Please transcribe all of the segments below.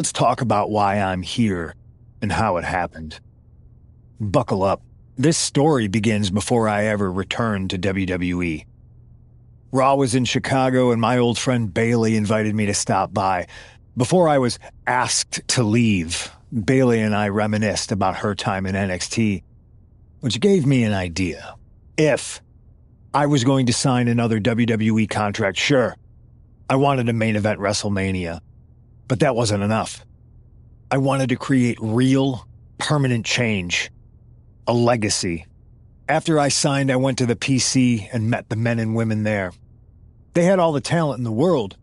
Let's talk about why I'm here and how it happened. Buckle up. This story begins before I ever returned to WWE. Raw was in Chicago and my old friend Bailey invited me to stop by. Before I was asked to leave, Bailey and I reminisced about her time in NXT, which gave me an idea. If I was going to sign another WWE contract, sure, I wanted a main event WrestleMania, but that wasn't enough. I wanted to create real, permanent change, a legacy. After I signed, I went to the PC and met the men and women there. They had all the talent in the world,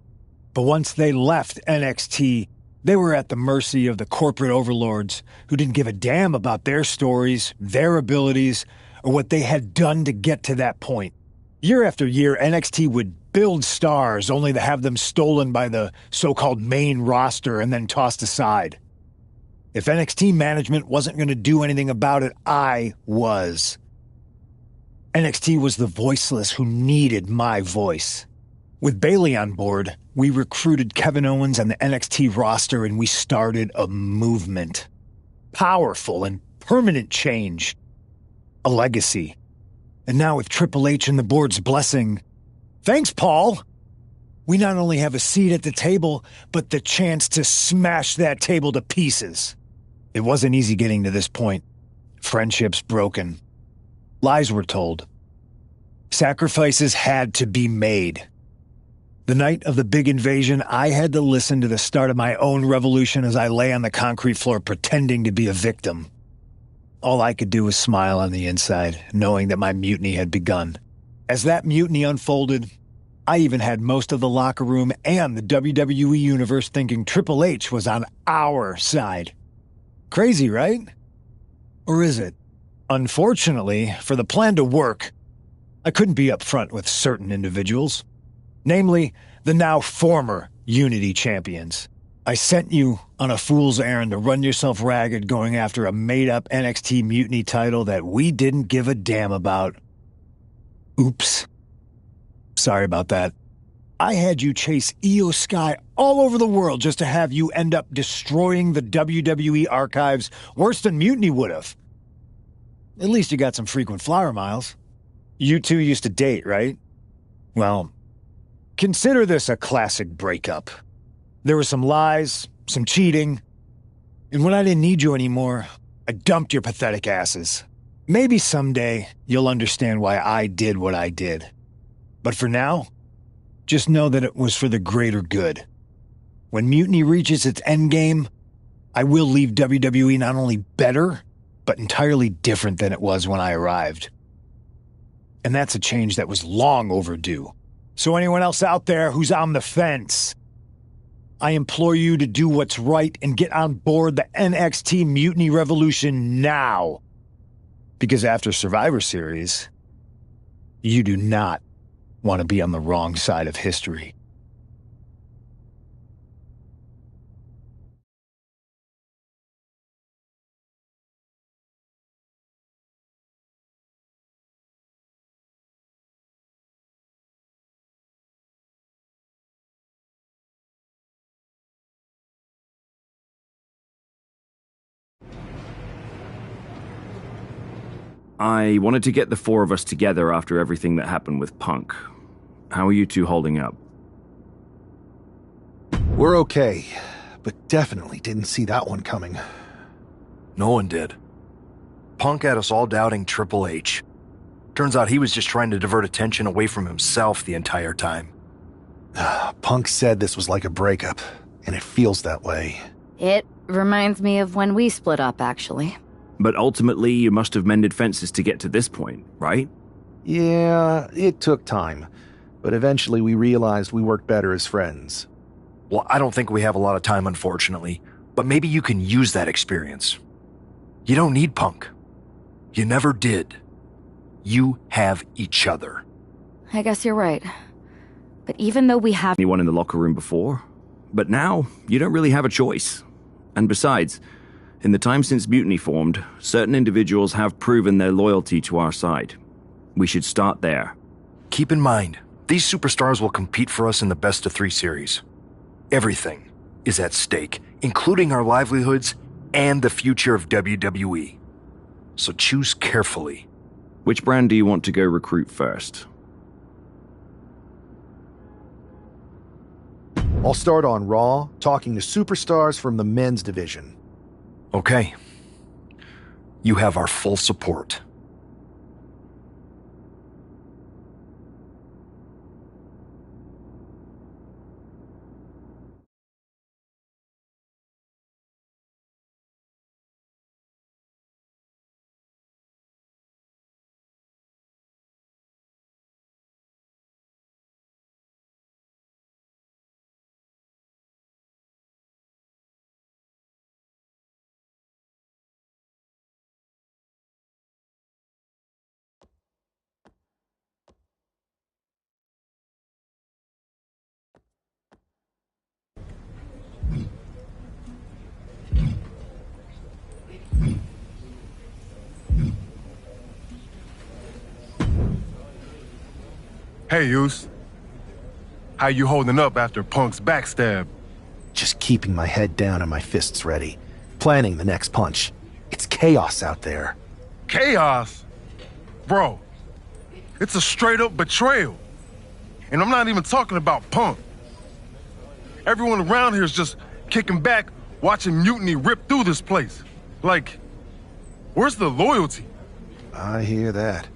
but once they left NXT, they were at the mercy of the corporate overlords who didn't give a damn about their stories, their abilities, or what they had done to get to that point. Year after year, NXT would build stars only to have them stolen by the so-called main roster and then tossed aside. If NXT management wasn't going to do anything about it, I was. NXT was the voiceless who needed my voice. With Bailey on board, we recruited Kevin Owens and the NXT roster and we started a movement. Powerful and permanent change. A legacy. And now with Triple H and the board's blessing, thanks, Paul! We not only have a seat at the table, but the chance to smash that table to pieces. It wasn't easy getting to this point. Friendships broken. Lies were told. Sacrifices had to be made. The night of the big invasion, I had to listen to the start of my own revolution as I lay on the concrete floor pretending to be a victim. All I could do was smile on the inside, knowing that my mutiny had begun. As that mutiny unfolded, I even had most of the locker room and the WWE Universe thinking Triple H was on our side. Crazy, right? Or is it? Unfortunately, for the plan to work, I couldn't be upfront with certain individuals. Namely, the now former Unity champions. I sent you on a fool's errand to run yourself ragged going after a made-up NXT Mutiny title that we didn't give a damn about. Oops. Sorry about that. I had you chase Io Sky all over the world just to have you end up destroying the WWE archives worse than Mutiny would have. At least you got some frequent flyer miles. You two used to date, right? Well, consider this a classic breakup. There were some lies, some cheating, and when I didn't need you anymore, I dumped your pathetic asses. Maybe someday you'll understand why I did what I did. But for now, just know that it was for the greater good. When Mutiny reaches its endgame, I will leave WWE not only better, but entirely different than it was when I arrived. And that's a change that was long overdue. So anyone else out there who's on the fence, I implore you to do what's right and get on board the NXT Mutiny Revolution now. Because after Survivor Series, you do not want to be on the wrong side of history. I wanted to get the four of us together after everything that happened with Punk. How are you two holding up? We're okay, but definitely didn't see that one coming. No one did. Punk had us all doubting Triple H. Turns out he was just trying to divert attention away from himself the entire time. Punk said this was like a breakup, and it feels that way. It reminds me of when we split up, actually. But ultimately, you must have mended fences to get to this point, right? Yeah, it took time. But eventually we realized we worked better as friends. Well, I don't think we have a lot of time, unfortunately. But maybe you can use that experience. You don't need Punk. You never did. You have each other. I guess you're right. But even though we have Anyone in the locker room before? But now, you don't really have a choice. And besides, in the time since Mutiny formed, certain individuals have proven their loyalty to our side. We should start there. Keep in mind, these superstars will compete for us in the best-of-3 series. Everything is at stake, including our livelihoods and the future of WWE. So choose carefully. Which brand do you want to go recruit first? I'll start on Raw, talking to superstars from the men's division. Okay. You have our full support. Hey, Yus. How you holding up after Punk's backstab? Just keeping my head down and my fists ready. Planning the next punch. It's chaos out there. Chaos? Bro, it's a straight-up betrayal. And I'm not even talking about Punk. Everyone around here is just kicking back, watching mutiny rip through this place. Like, where's the loyalty? I hear that.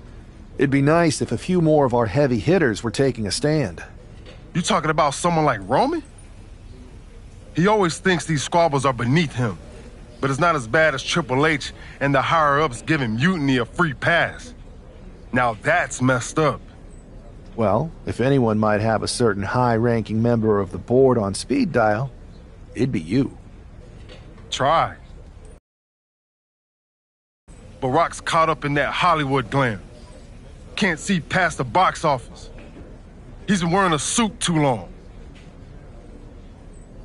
It'd be nice if a few more of our heavy hitters were taking a stand. You talking about someone like Roman? He always thinks these squabbles are beneath him, but it's not as bad as Triple H and the higher-ups giving Mutiny a free pass. Now that's messed up. Well, if anyone might have a certain high-ranking member of the board on speed dial, it'd be you. Try. But Rock's caught up in that Hollywood glam. Can't see past the box office. He's been wearing a suit too long.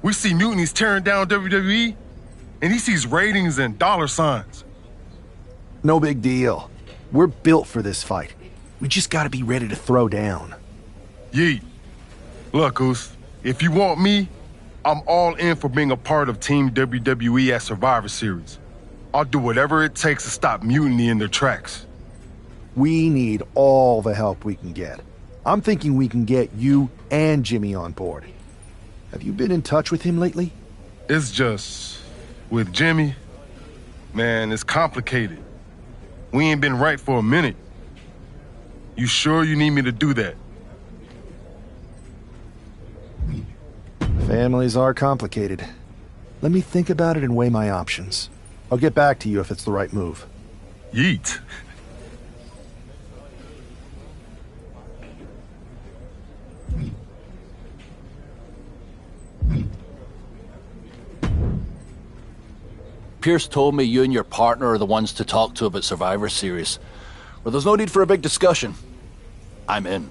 We see mutinies tearing down WWE, and he sees ratings and dollar signs. No big deal. We're built for this fight. We just gotta be ready to throw down. Yeet. Look, Oos, if you want me, I'm all in for being a part of Team WWE at Survivor Series. I'll do whatever it takes to stop mutiny in their tracks. We need all the help we can get. I'm thinking we can get you and Jimmy on board. Have you been in touch with him lately? It's just, with Jimmy, man, it's complicated. We ain't been right for a minute. You sure you need me to do that? Families are complicated. Let me think about it and weigh my options. I'll get back to you if it's the right move. Yeet. Pierce told me you and your partner are the ones to talk to about Survivor Series. Well, there's no need for a big discussion. I'm in.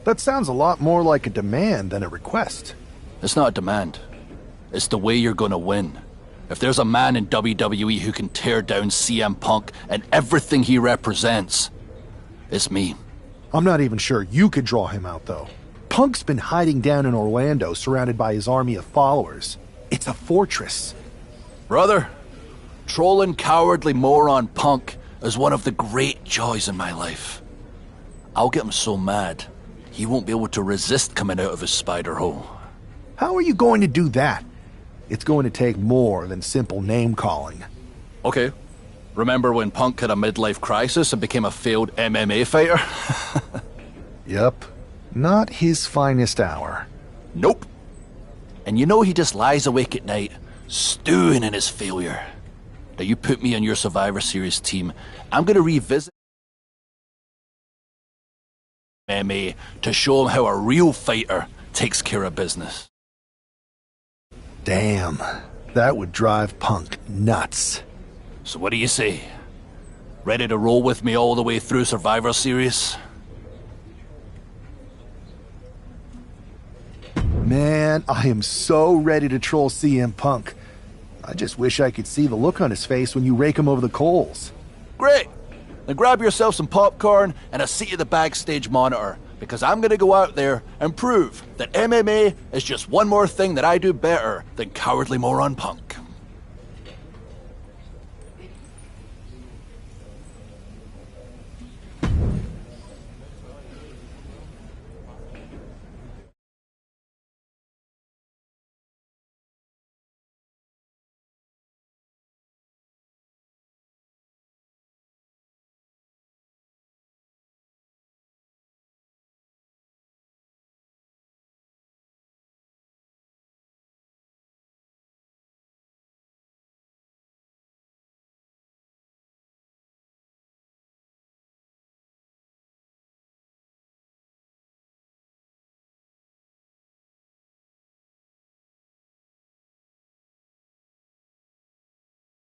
That sounds a lot more like a demand than a request. It's not a demand. It's the way you're gonna win. If there's a man in WWE who can tear down CM Punk and everything he represents, it's me. I'm not even sure you could draw him out, though. Punk's been hiding down in Orlando, surrounded by his army of followers. It's a fortress. Brother, trolling cowardly moron Punk is one of the great joys in my life. I'll get him so mad, he won't be able to resist coming out of his spider hole. How are you going to do that? It's going to take more than simple name-calling. Okay. Remember when Punk had a midlife crisis and became a failed MMA fighter? Yep. Not his finest hour. Nope. And you know he just lies awake at night, stewing in his failure. Now you put me on your Survivor Series team, I'm gonna revisit MMA to show him how a real fighter takes care of business. Damn. That would drive Punk nuts. So what do you say? Ready to roll with me all the way through Survivor Series? Man, I am so ready to troll CM Punk. I just wish I could see the look on his face when you rake him over the coals. Great! Then grab yourself some popcorn and a seat at the backstage monitor, because I'm gonna go out there and prove that MMA is just one more thing that I do better than Cowardly Moron Punk.